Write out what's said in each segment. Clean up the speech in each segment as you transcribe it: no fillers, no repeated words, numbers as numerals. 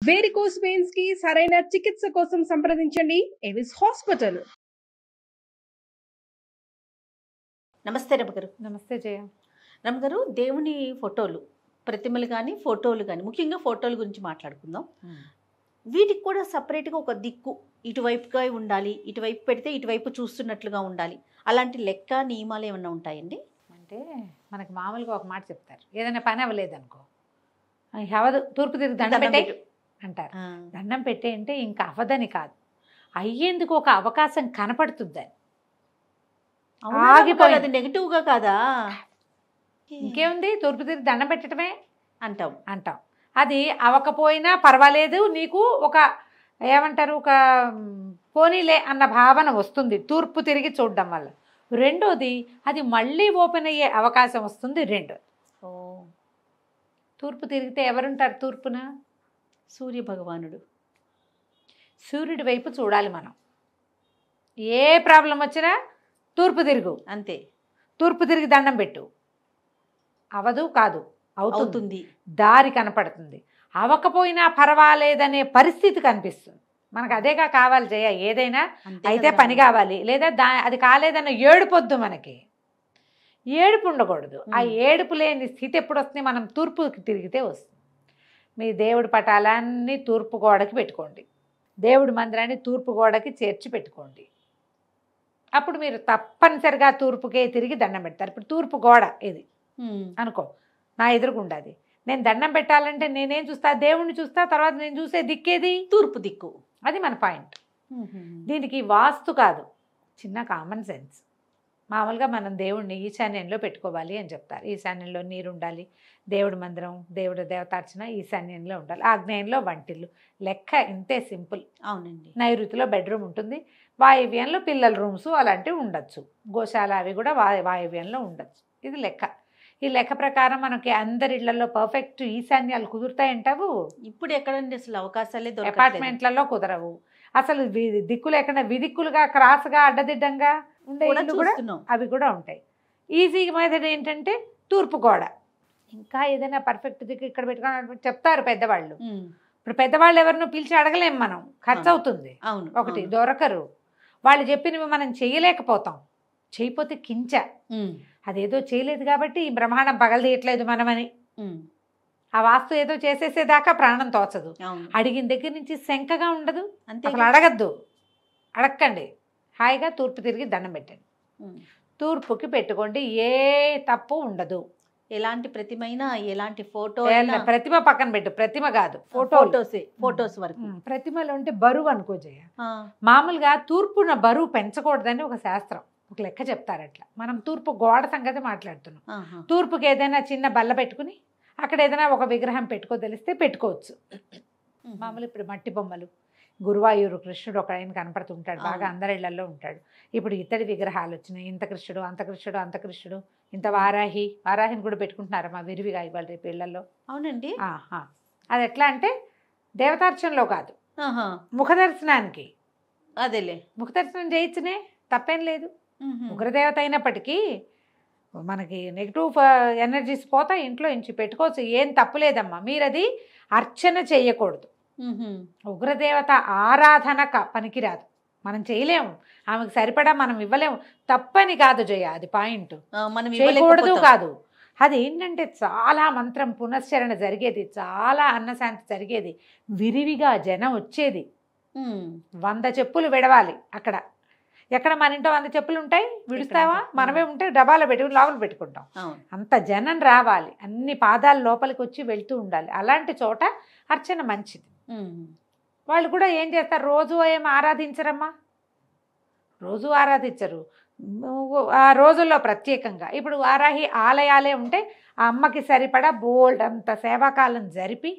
Varicose veins కి సరైన చికిత్స కోసం సంప్రదించండి ఎవిస్ హాస్పిటల్. నమస్తే రమగారు. నమస్తే జయ. రమగారు, దేవుని ఫోటోలు, ప్రతిమలు కానీ ఫోటోలు కానీ, ముఖ్యంగా ఫోటోల గురించి మాట్లాడుకుందాం. వీటికి కూడా సపరేట్గా ఒక దిక్కు ఇటువైపుగా ఉండాలి, ఇటువైపు పెడితే ఇటువైపు చూస్తున్నట్లుగా ఉండాలి, అలాంటి లెక్క నియమాలు ఏమన్నా ఉంటాయండి? అంటే మనకి మామూలుగా ఒక మాట చెప్తారు, ఏదైనా పని అవ్వలేదనుకో అవదు తూర్పు తిరిగి దండం పెట్టే అంటారు. దండం పెట్టే అంటే ఇంకా అవ్వదని కాదు, అయ్యేందుకు ఒక అవకాశం కనపడుతుందని. అది నెగిటివ్గా కాదా? ఇంకేముంది, తూర్పు తిరిగి దండం పెట్టడమే అంటాం. అది అవ్వకపోయినా పర్వాలేదు, నీకు ఒక ఏమంటారు, ఒక పోనీలే అన్న భావన వస్తుంది తూర్పు తిరిగి చూడడం వల్ల. రెండోది, అది మళ్ళీ ఓపెన్ అయ్యే అవకాశం వస్తుంది. రెండోది, తూర్పు తిరిగితే ఎవరుంటారు తూర్పున? సూర్య భగవానుడు. సూర్యుడి వైపు చూడాలి మనం. ఏ ప్రాబ్లం వచ్చినా తూర్పు తిరుగు, అంతే. తూర్పు తిరిగి దండం పెట్టు. అవదు కాదు, అవుతుంది. దారి కనపడుతుంది. అవ్వకపోయినా పర్వాలేదనే పరిస్థితి కనిపిస్తుంది మనకు. అదేగా కావాలి జయ, ఏదైనా అయితే పని కావాలి, లేదా అది కాలేదన్న ఏడుపొద్దు మనకి. ఏడుపు ఉండకూడదు. ఆ ఏడుపు లేని స్థితి ఎప్పుడు వస్తుంది? మనం తూర్పుకి తిరిగితే వస్తుంది. మీ దేవుడి పటాలన్నీ తూర్పు గోడకి పెట్టుకోండి, దేవుడి మందిరాన్ని తూర్పు గోడకి చేర్చి పెట్టుకోండి. అప్పుడు మీరు తప్పనిసరిగా తూర్పుకే తిరిగి దండం పెడతారు. ఇప్పుడు తూర్పు గోడ ఇది అనుకో, నా ఎదురుగుండది. నేను దండం పెట్టాలంటే నేనేం చూస్తా? దేవుణ్ణి చూస్తా. తర్వాత నేను చూసే దిక్కేది తూర్పు దిక్కు. అది మన పాయింట్. దీనికి వాస్తు కాదు, చిన్న కామన్ సెన్స్. మామూలుగా మనం దేవుణ్ణి ఈశాన్యంలో పెట్టుకోవాలి అని చెప్తారు. ఈశాన్యంలో నీరు ఉండాలి, దేవుడి మందిరం, దేవుడి దేవతార్చన ఈశాన్యంలో ఉండాలి, ఆగ్నేయంలో వంటిల్లు. లెక్క ఇంతే, సింపుల్. అవునండి. నైరుతిలో బెడ్రూమ్ ఉంటుంది, వాయువ్యంలో పిల్లల రూమ్స్ అలాంటివి ఉండొచ్చు, గోశాల అవి కూడా వాయువ్యంలో ఉండొచ్చు. ఇది లెక్క. ఈ లెక్క ప్రకారం మనకి అందరి ఇళ్లలో పర్ఫెక్ట్ ఈశాన్యాలు కుదురుతాయంటావు? ఇప్పుడు ఎక్కడండి అసలు అవకాశాలే దొరకట్లేదు. అపార్ట్మెంట్లలో కుదరవు అసలు. దిక్కులు ఎక్కడ విదిక్కులుగా క్రాస్గా అడ్డదిడ్డంగా ఉండే ఇళ్ళు కూడా అవి కూడా ఉంటాయి. ఈజీగా మెథడ్ ఏంటంటే తూర్పు గోడ. ఇంకా ఏదైనా పర్ఫెక్ట్ దిక్కు ఇక్కడ పెట్టుకోవాలని చెప్తారు పెద్దవాళ్ళు. ఇప్పుడు పెద్దవాళ్ళు ఎవరినో పిలిచి అడగలేం మనం, ఖర్చు అవుతుంది. ఒకటి దొరకరు. వాళ్ళు చెప్పినవి మనం చేయలేకపోతాం. చేయకపోతే కించ, అదేదో చేయలేదు కాబట్టి ఈ బ్రహ్మాండం పగలదీయట్లేదు మనమని. ఆ వాస్తు ఏదో చేసేసేదాకా ప్రాణం తోచదు. అడిగిన దగ్గర నుంచి శంకగా ఉండదు. అసలు అడగద్దు, అడగండి. హాయిగా తూర్పు తిరిగి దండం పెట్టండి. తూర్పుకి పెట్టుకోండి, ఏ తప్పు ఉండదు. ఎలాంటి ప్రతిమైనా, ఎలాంటి ఫోటో, ప్రతిమ పక్కన పెట్టు, ప్రతిమ కాదు, ఫోటోస్ వరకు. ప్రతిమలు అంటే బరువు అనుకో జయ. మామూలుగా తూర్పున బరువు పెంచకూడదని ఒక శాస్త్రం, ఒక లెక్క చెప్తారు. అట్లా మనం తూర్పు గోడ సంగతి మాట్లాడుతున్నాం. తూర్పుకి ఏదైనా చిన్న బల్ల పెట్టుకుని అక్కడ ఏదైనా ఒక విగ్రహం తెలిస్తే పెట్టుకోవచ్చు. మామూలు ఇప్పుడు మట్టి బొమ్మలు, గురువాయూరు కృష్ణుడు ఒక ఆయన కనపడుతుంటాడు, బాగా అందరి ఇళ్లలో ఉంటాడు. ఇప్పుడు ఇతడి విగ్రహాలు వచ్చినాయి, ఇంత కృష్ణుడు, అంత కృష్ణుడు, అంత కృష్ణుడు, ఇంత వారాహిని కూడా పెట్టుకుంటున్నారు మా విరివిగా ఇవాళ రేపు ఇళ్లలో. అవునండి. అది ఎట్లా అంటే దేవతార్చనలో కాదు, ముఖదర్శనానికి. అదేలే, ముఖదర్శనం చేయొచ్చునే, తప్పేం లేదు. ఉగ్రదేవత అయినప్పటికీ మనకి నెగిటివ్ ఎనర్జీస్ పోతాయి, ఇంట్లో ఇంచి పెట్టుకోవచ్చు, ఏం తప్పులేదమ్మా. మీరు అది అర్చన చేయకూడదు. ఉగ్రదేవత ఆరాధన పనికిరాదు, మనం చేయలేము, ఆమెకు సరిపడా మనం ఇవ్వలేము. తప్పని కాదు జయ, అది పాయింట్. మనం చేయకూడదు కాదు. అది ఏంటంటే చాలా మంత్రం పునశ్చరణ జరిగేది, చాలా అన్నశాంతి జరిగేది, విరివిగా జనం వచ్చేది. 100 చెప్పులు విడవాలి అక్కడ. ఎక్కడ మన ఇంట్లో 100 చెప్పులు ఉంటాయి, విడుస్తావా? మనమే ఉంటే డబ్బాలో పెట్టుకుని లోపల పెట్టుకుంటాం. అంత జనం రావాలి, అన్ని పాదాలు లోపలికి వచ్చి వెళ్తూ ఉండాలి. అలాంటి చోట అర్చన మంచిది. వాళ్ళు కూడా ఏం చేస్తారు, రోజు ఏం ఆరాధించరమ్మా, రోజు ఆరాధించరు. ఆ రోజుల్లో ప్రత్యేకంగా ఇప్పుడు వారాహి ఆలయాలే ఉంటే ఆ అమ్మకి సరిపడా బోల్డ్ అంత సేవాకాలం జరిపి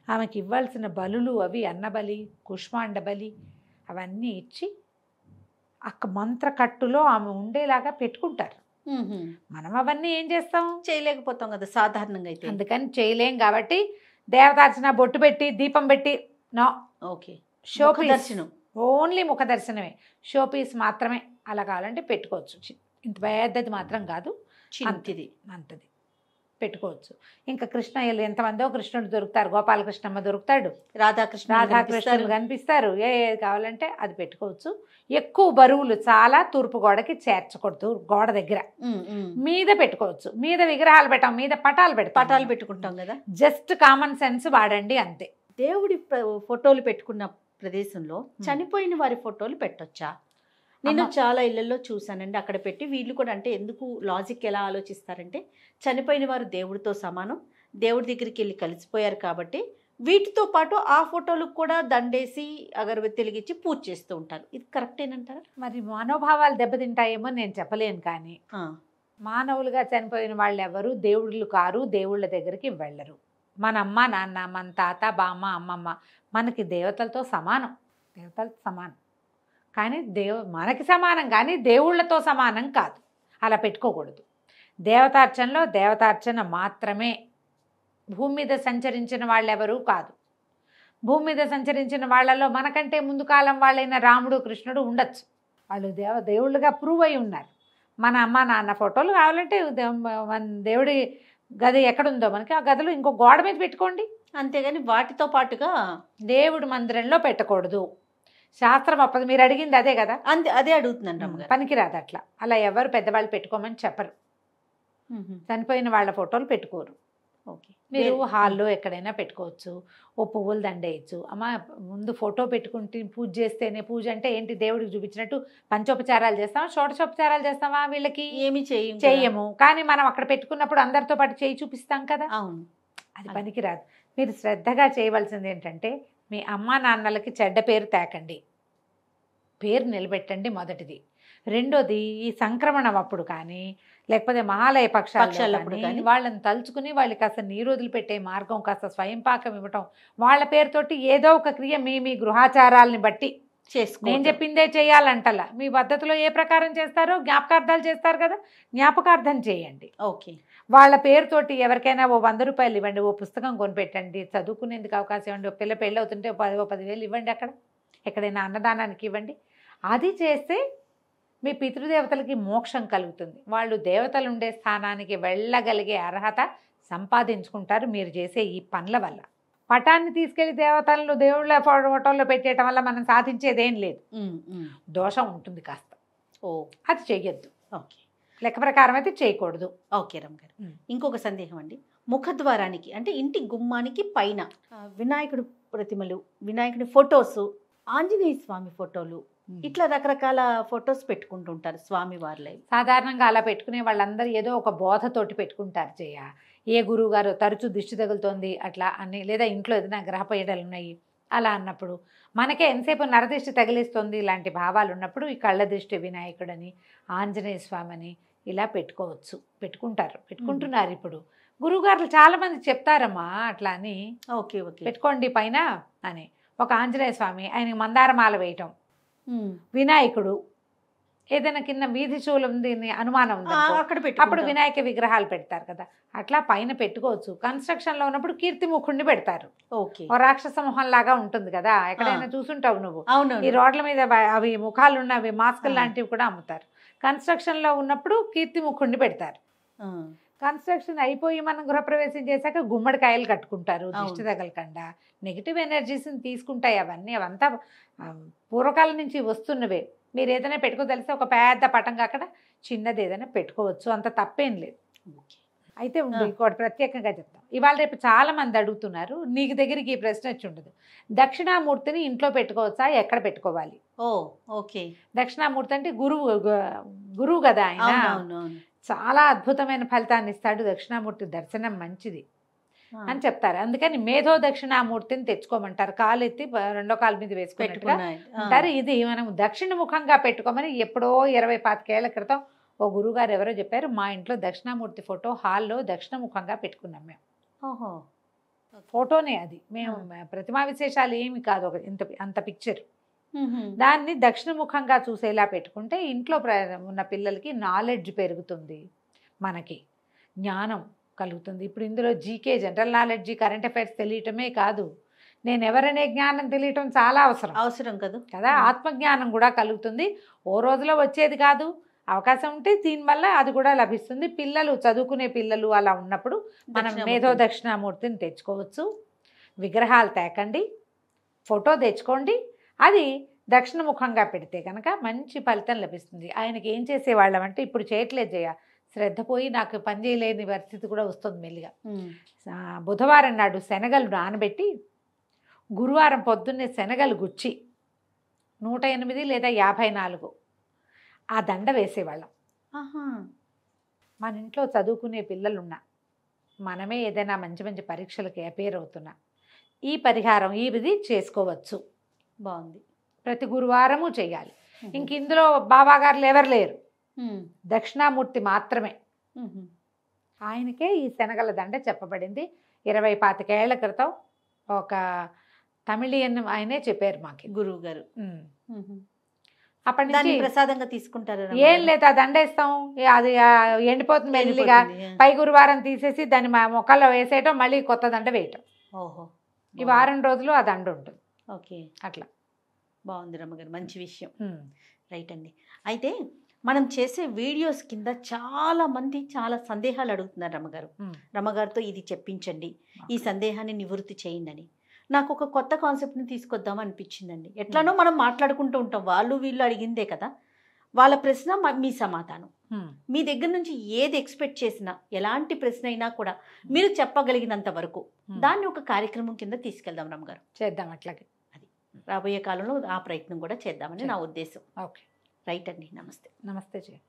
ఆమెకి ఇవ్వాల్సిన బలులు అవి, అన్నబలి, కుష్మాండ బలి అవన్నీ ఇచ్చి మంత్రకట్టులో ఆమె ఉండేలాగా పెట్టుకుంటారు. మనం అవన్నీ ఏం చేస్తాం, చేయలేకపోతాం కదా సాధారణంగా అయితే. అందుకని చేయలేం కాబట్టి దేవతార్చన, బొట్టు పెట్టి, దీపం పెట్టి నో. ఓకే, షోపీస్ దర్శనం, ఓన్లీ ముఖ దర్శనమే, షోపీస్ మాత్రమే. అలా కావాలంటే పెట్టుకోవచ్చు. ఇంత పెద్దది మాత్రం కాదు, అంతది. పెట్టుకోవచ్చు. ఇంకా కృష్ణయ్యలు ఎంతమందో కృష్ణుడు దొరుకుతారు, గోపాలకృష్ణమ్మ దొరుకుతాడు, రాధాకృష్ణులు కనిపిస్తారు. ఏది కావాలంటే అది పెట్టుకోవచ్చు. ఎక్కువ బరువులు చాలా తూర్పు గోడకి చేర్చకూడదు. గోడ దగ్గర మీద పెట్టుకోవచ్చు. మీద విగ్రహాలు పెట్టాం, మీద పటాలు పెట్టుకుంటాం కదా. జస్ట్ కామన్ సెన్స్ వాడండి అంతే. దేవుడి ఫోటోలు పెట్టుకున్న ప్రదేశంలో చనిపోయిన వారి ఫోటోలు పెట్టొచ్చా? నేను చాలా ఇళ్లలో చూసానండి, అక్కడ పెట్టి వీళ్ళు కూడా అంటే ఎందుకు లాజిక్ ఎలా ఆలోచిస్తారంటే చనిపోయిన వారు దేవుడితో సమానం, దేవుడి దగ్గరికి వెళ్ళి కలిసిపోయారు కాబట్టి వీటితో పాటు ఆ ఫోటోలకు కూడా దండేసి అగరబత్తీలిగిచ్చి పూజ చేస్తూ ఉంటారు. ఇది కరెక్టేనంటారా? మరి మనోభావాలు దెబ్బతింటాయేమో నేను చెప్పలేను, కానీ మానవులుగా చనిపోయిన వాళ్ళు ఎవరు దేవుళ్ళు కారు, దేవుళ్ళ దగ్గరికి వెళ్ళరు. మన అమ్మ నాన్న, మన తాత బామ్మ అమ్మమ్మ మనకి దేవతలతో సమానం, దేవతలతో సమానం. కానీ మనకి సమానం కానీ దేవుళ్ళతో సమానం కాదు. అలా పెట్టుకోకూడదు. దేవతార్చనలో దేవతార్చన మాత్రమే. భూమి మీద సంచరించిన వాళ్ళు ఎవరూ కాదు. భూమి మీద సంచరించిన వాళ్ళలో మనకంటే ముందు కాలం వాళ్ళైన రాముడు కృష్ణుడు ఉండొచ్చు. వాళ్ళు దేవుళ్ళుగా ప్రూవ్ అయి ఉన్నారు. మన అమ్మ నాన్న ఫోటోలు కావాలంటే మన దేవుడి గది ఎక్కడుందో మనకి ఆ గదిలో ఇంకో గోడ మీద పెట్టుకోండి, అంతేగాని వాటితో పాటుగా దేవుడి మందిరంలో పెట్టకూడదు. శాస్త్రం అప్పది. మీరు అడిగింది అదే కదా, అదే అడుగుతుందండి. పనికిరాదు అట్లా. అలా ఎవరు పెద్దవాళ్ళు పెట్టుకోమని చెప్పరు. చనిపోయిన వాళ్ళ ఫోటోలు పెట్టుకోరు. ఓకే, మీరు హాల్లో ఎక్కడైనా పెట్టుకోవచ్చు. ఓ పువ్వులు దండేయచ్చు. అమ్మ ముందు ఫోటో పెట్టుకుంటే పూజ చేస్తేనే, పూజ అంటే ఏంటి దేవుడికి చూపించినట్టు పంచోపచారాలు చేస్తామా, షోడశోపచారాలు చేస్తామా? వీళ్ళకి ఏమి చెయ్యము. కానీ మనం అక్కడ పెట్టుకున్నప్పుడు అందరితో పాటు చేయి చూపిస్తాం కదా. అవును, అది పనికిరాదు. మీరు శ్రద్ధగా చేయవలసింది ఏంటంటే మీ అమ్మా నాన్నలకి చెడ్డ పేరు తేకండి, పేరు నిలబెట్టండి మొదటిది. రెండోది ఈ సంక్రమణం అప్పుడు కానీ లేకపోతే మహాలయ పక్షాలప్పుడు కానీ వాళ్ళని తలుచుకుని వాళ్ళకి కాస్త నీరు వదిలిపెట్టే మార్గం, కాస్త స్వయంపాకం ఇవ్వటం, వాళ్ళ పేరుతోటి ఏదో ఒక క్రియ మీ గృహాచారాలని బట్టి చేసుకో. నేను చెప్పిందే చేయాలంటలా. మీ పద్ధతిలో ఏ ప్రకారం చేస్తారో జ్ఞాపకార్థాలు చేస్తారు కదా, జ్ఞాపకార్థం చేయండి. ఓకే, వాళ్ళ పేరుతోటి ఎవరికైనా ఓ 100 రూపాయలు ఇవ్వండి, ఓ పుస్తకం కొనిపెట్టండి, చదువుకునేందుకు అవకాశం ఇవ్వండి, ఓ పెళ్ళి అవుతుంటే ఓ 10,000 ఇవ్వండి, అక్కడ ఎక్కడైనా అన్నదానానికి ఇవ్వండి. అది చేస్తే మీ పితృదేవతలకి మోక్షం కలుగుతుంది. వాళ్ళు దేవతలు ఉండే స్థానానికి వెళ్ళగలిగే అర్హత సంపాదించుకుంటారు మీరు చేసే ఈ పనుల వల్ల. పటాన్ని తీసుకెళ్లి దేవతలను దేవుళ్ళ ఫోటోల్లో పెట్టేయటం వల్ల మనం సాధించేదేం లేదు. దోషం ఉంటుంది కాస్త. అది చెయ్యొద్దు. ఓకే, లెక్క ప్రకారం అయితే చేయకూడదు. ఓకే రమ్ గారు, ఇంకొక సందేహం అండి. ముఖద్వారానికి అంటే ఇంటి గుమ్మానికి పైన వినాయకుడు ప్రతిమలు, వినాయకుడి ఫొటోస్, ఆంజనేయ స్వామి ఫోటోలు, ఇట్లా రకరకాల ఫొటోస్ పెట్టుకుంటుంటారు స్వామి వారిలో. సాధారణంగా అలా పెట్టుకునే వాళ్ళందరూ ఏదో ఒక బోధతోటి పెట్టుకుంటారు. ఏ గురువు గారు తరచూ దిష్టి తగులుతోంది అట్లా అని, లేదా ఇంట్లో ఏదైనా గ్రహపీడలు ఉన్నాయి అలా అన్నప్పుడు, మనకే ఎంతసేపు నరదిష్టి తగిలిస్తుంది ఇలాంటి భావాలు ఉన్నప్పుడు ఈ కళ్ళ దిష్టి వినాయకుడని, ఆంజనేయ స్వామి అని ఇలా పెట్టుకుంటున్నారు ఇప్పుడు. గురువుగారులు చాలా మంది చెప్తారమ్మా అట్లా అని. ఓకే ఓకే, పెట్టుకోండి పైన అని. ఒక ఆంజనేయ స్వామి, ఆయనకి మందారమాల వేయటం, వినాయకుడు ఏదైనా కింద వీధి చూలం దీన్ని అనుమానం ఉంది అప్పుడు వినాయక విగ్రహాలు పెడతారు కదా, అట్లా పైన పెట్టుకోవచ్చు. కన్స్ట్రక్షన్ లో ఉన్నప్పుడు కీర్తిముఖుడిని పెడతారు. ఓ రాక్షస మొహం లాగా ఉంటుంది కదా, ఎక్కడైనా చూసుంటావు నువ్వు. ఈ రోడ్ల మీద అవి ముఖాలు ఉన్నవి మాస్కులు లాంటివి కూడా అమ్ముతారు. కన్స్ట్రక్షన్ లో ఉన్నప్పుడు కీర్తిముఖుడిని పెడతారు. కన్స్ట్రక్షన్ అయిపోయి మనం గృహప్రవేశం చేశాక గుమ్మడికాయలు కట్టుకుంటారు, దిష్టి తగలకుండా. నెగిటివ్ ఎనర్జీస్ని తీసుకుంటాయి అవన్నీ. అవంతా పూర్వకాలం నుంచి వస్తున్నవే. మీరు ఏదైనా పెట్టుకోదలిస్తే ఒక పెద్ద పటంగా అక్కడ చిన్నది ఏదైనా పెట్టుకోవచ్చు, అంత తప్పేం లేదు. అయితే ఇంకోటి ప్రత్యేకంగా చెప్తాం. ఇవాళ రేపు చాలా మంది అడుగుతున్నారు, నీకు దగ్గరికి ఈ ప్రశ్న వచ్చి ఉండదు, దక్షిణామూర్తిని ఇంట్లో పెట్టుకోవచ్చా, ఎక్కడ పెట్టుకోవాలి? ఓకే, దక్షిణామూర్తి అంటే గురువు కదా ఆయన. చాలా అద్భుతమైన ఫలితాన్ని ఇస్తాడు. దక్షిణామూర్తి దర్శనం మంచిది అని చెప్తారు. అందుకని మేధో దక్షిణామూర్తిని తెచ్చుకోమంటారు. కాలు ఎత్తి రెండో కాలు మీద వేసుకున్నట్టుగా అంటారు. ఇది మనం దక్షిణ ముఖంగా పెట్టుకోమని ఎప్పుడో 20-25 ఏళ్ల క్రితం ఓ గురువుగారు ఎవరో చెప్పారు. మా ఇంట్లో దక్షిణామూర్తి ఫోటో హాల్లో దక్షిణ ముఖంగా పెట్టుకున్నాం మేము. ఫోటోనే అది, మేము ప్రతిమా విశేషాలు ఏమి కాదు, ఒక అంత పిక్చర్. దాన్ని దక్షిణముఖంగా చూసేలా పెట్టుకుంటే ఇంట్లో ఉన్న పిల్లలకి నాలెడ్జ్ పెరుగుతుంది, మనకి జ్ఞానం కలుగుతుంది. ఇప్పుడు ఇందులో GK, general knowledge, current affairs తెలియటమే కాదు, నేను ఎవరనే జ్ఞానం తెలియటం చాలా అవసరం కదా. ఆత్మజ్ఞానం కూడా కలుగుతుంది. ఓ రోజులో వచ్చేది కాదు, అవకాశం ఉంటే దీనివల్ల అది కూడా లభిస్తుంది. పిల్లలు చదువుకునే పిల్లలు అలా ఉన్నప్పుడు మనం దక్షిణామూర్తి. మేధో దక్షిణామూర్తిని తెచ్చుకోవచ్చు. విగ్రహాలు తేకండి, ఫోటో తెచ్చుకోండి. అది దక్షిణముఖంగా పెడితే కనుక మంచి ఫలితం లభిస్తుంది. ఆయనకి ఏం చేసేవాళ్ళం అంటే, ఇప్పుడు చేయట్లేదు జయ, శ్రద్ధ పోయి నాకు పని చేయలేని పరిస్థితి కూడా వస్తుంది మెల్లిగా. బుధవారం నాడు శనగలు నానబెట్టి గురువారం పొద్దున్నే శనగలు గుచ్చి 108 లేదా 54 ఆ దండ వేసేవాళ్ళం. మన ఇంట్లో చదువుకునే పిల్లలున్నా, మనమే ఏదైనా మంచి మంచి పరీక్షలకి అపేర్ అవుతున్నా, ఈ పరిహారం ఇది చేసుకోవచ్చు. బాగుంది. ప్రతి గురువారము చేయాలి. ఇంక ఇందులో బాబాగారులు ఎవరు లేరు, దక్షిణామూర్తి మాత్రమే. ఆయనకే ఈ శనగల దండ చెప్పబడింది. 20-25 ఏళ్ల క్రితం ఒక తమిళియన్ ఆయనే చెప్పారు మాకు, గురువు గారు. అప్పటి దాన్ని నుంచి ప్రసాదంగా తీసుకుంటారు. ఏం లేదు, ఆ దండ వేస్తాం, అది ఎండిపోతుంది మెల్లిగా. పై గురువారం తీసేసి దాన్ని మా మొక్కల్లో వేసేయటం, మళ్ళీ కొత్త దండ వేయటం. ఓహో, ఈ వారం రోజులు ఆ దండ ఉంటుంది. ఓకే, అట్లా బాగుంది రమ్మగారు, మంచి విషయం. రైట్ అండి. అయితే మనం చేసే వీడియోస్ కింద చాలా మంది చాలా సందేహాలు అడుగుతున్నారు రమ్మగారు. రమ్మగారితో ఇది చెప్పించండి, ఈ సందేహాన్ని నివృత్తి చేయండి అని. నాకు ఒక కొత్త కాన్సెప్ట్ని తీసుకొద్దాం అనిపించిందండి. ఎట్లానో మనం మాట్లాడుకుంటూ ఉంటాం, వాళ్ళు వీళ్ళు అడిగిందే కదా, వాళ్ళ ప్రశ్న మీ సమాధానం. మీ దగ్గర నుంచి ఏది ఎక్స్పెక్ట్ చేసినా, ఎలాంటి ప్రశ్న అయినా కూడా మీరు చెప్పగలిగినంత వరకు దాన్ని ఒక కార్యక్రమం కింద తీసుకెళ్దాం రమ్మగారు. చేద్దాం అట్లాగే. అది రాబోయే కాలంలో ఆ ప్రయత్నం కూడా చేద్దామని నా ఉద్దేశం. ఓకే, రైట్ అండి. నమస్తే. నమస్తే జయ.